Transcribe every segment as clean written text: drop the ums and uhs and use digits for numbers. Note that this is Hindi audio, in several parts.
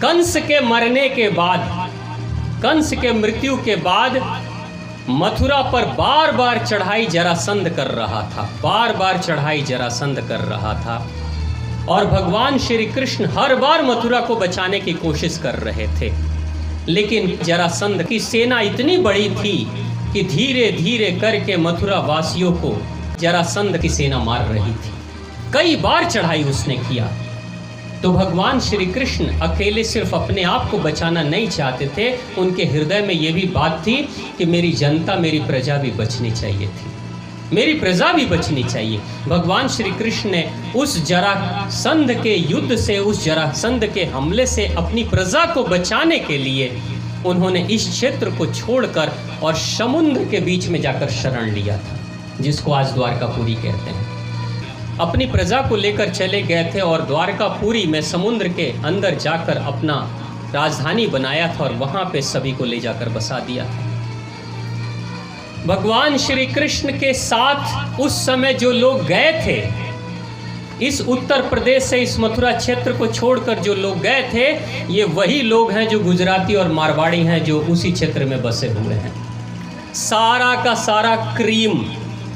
कंस के मरने के बाद, कंस के मृत्यु के बाद मथुरा पर बार बार चढ़ाई जरासंध कर रहा था, बार बार चढ़ाई जरासंध कर रहा था। और भगवान श्री कृष्ण हर बार मथुरा को बचाने की कोशिश कर रहे थे, लेकिन जरासंध की सेना इतनी बड़ी थी कि धीरे धीरे करके मथुरा वासियों को जरासंध की सेना मार रही थी। कई बार चढ़ाई उसने किया। तो भगवान श्री कृष्ण अकेले सिर्फ अपने आप को बचाना नहीं चाहते थे, उनके हृदय में ये भी बात थी कि मेरी जनता, मेरी प्रजा भी बचनी चाहिए थी, मेरी प्रजा भी बचनी चाहिए। भगवान श्री कृष्ण ने उस जरासंध के युद्ध से, उस जरासंध के हमले से अपनी प्रजा को बचाने के लिए उन्होंने इस क्षेत्र को छोड़कर और समुद्र के बीच में जाकर शरण लिया था, जिसको आज द्वारकापुरी कहते हैं। अपनी प्रजा को लेकर चले गए थे और द्वारकापुरी में समुद्र के अंदर जाकर अपना राजधानी बनाया था और वहां पे सभी को ले जाकर बसा दिया था। भगवान श्री कृष्ण के साथ उस समय जो लोग गए थे, इस उत्तर प्रदेश से इस मथुरा क्षेत्र को छोड़कर जो लोग गए थे, ये वही लोग हैं जो गुजराती और मारवाड़ी हैं, जो उसी क्षेत्र में बसे हुए हैं। सारा का सारा क्रीम,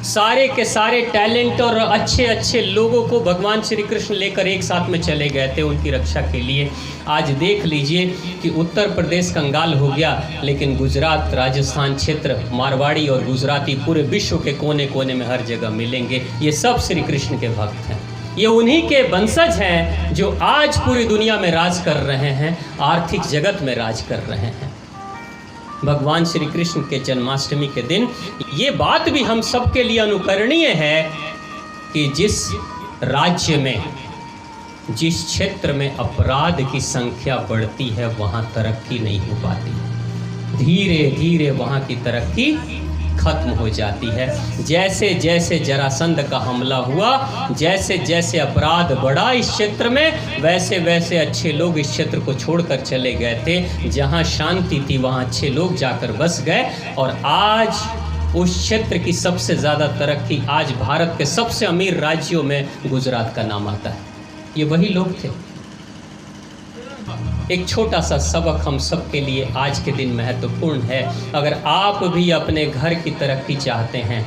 सारे के सारे टैलेंट और अच्छे अच्छे लोगों को भगवान श्री कृष्ण लेकर एक साथ में चले गए थे उनकी रक्षा के लिए। आज देख लीजिए कि उत्तर प्रदेश कंगाल हो गया, लेकिन गुजरात, राजस्थान क्षेत्र, मारवाड़ी और गुजराती पूरे विश्व के कोने कोने में हर जगह मिलेंगे। ये सब श्री कृष्ण के भक्त हैं, ये उन्हीं के वंशज हैं जो आज पूरी दुनिया में राज कर रहे हैं, आर्थिक जगत में राज कर रहे हैं। भगवान श्री कृष्ण के जन्माष्टमी के दिन ये बात भी हम सबके लिए अनुकरणीय है कि जिस राज्य में, जिस क्षेत्र में अपराध की संख्या बढ़ती है, वहाँ तरक्की नहीं हो पाती। धीरे धीरे वहाँ की तरक्की खत्म हो जाती है। जैसे जैसे जरासंध का हमला हुआ, जैसे जैसे अपराध बढ़ा इस क्षेत्र में, वैसे वैसे अच्छे लोग इस क्षेत्र को छोड़कर चले गए थे। जहाँ शांति थी वहाँ अच्छे लोग जाकर बस गए और आज उस क्षेत्र की सबसे ज़्यादा तरक्की, आज भारत के सबसे अमीर राज्यों में गुजरात का नाम आता है। ये वही लोग थे। एक छोटा सा सबक हम सब के लिए आज के दिन महत्वपूर्ण है। अगर आप भी अपने घर की तरक्की चाहते हैं,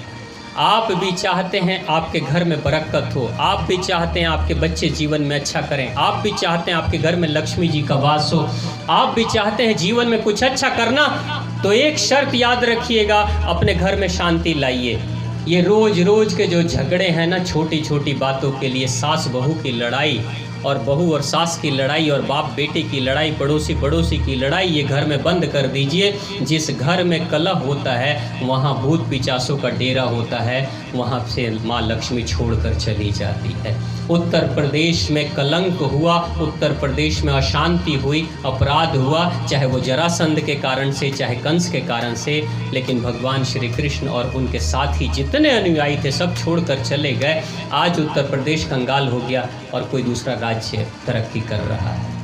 आप भी चाहते हैं आपके घर में बरकत हो, आप भी चाहते हैं आपके बच्चे जीवन में अच्छा करें, आप भी चाहते हैं आपके घर में लक्ष्मी जी का वास हो, आप भी चाहते हैं जीवन में कुछ अच्छा करना, तो एक शर्त याद रखिएगा, अपने घर में शांति लाइए। ये रोज रोज के जो झगड़े हैं ना, छोटी छोटी बातों के लिए, सास बहू की लड़ाई और बहू और सास की लड़ाई और बाप बेटे की लड़ाई, पड़ोसी पड़ोसी की लड़ाई, ये घर में बंद कर दीजिए। जिस घर में कलह होता है वहाँ भूत पिचासों का डेरा होता है, वहाँ से माँ लक्ष्मी छोड़कर चली जाती है। उत्तर प्रदेश में कलंक हुआ, उत्तर प्रदेश में अशांति हुई, अपराध हुआ, चाहे वो जरासंध के कारण से, चाहे कंस के कारण से, लेकिन भगवान श्री कृष्ण और उनके साथ ही जितने अनुयायी थे सब छोड़कर चले गए। आज उत्तर प्रदेश कंगाल हो गया और कोई दूसरा राज्य तरक्की कर रहा है।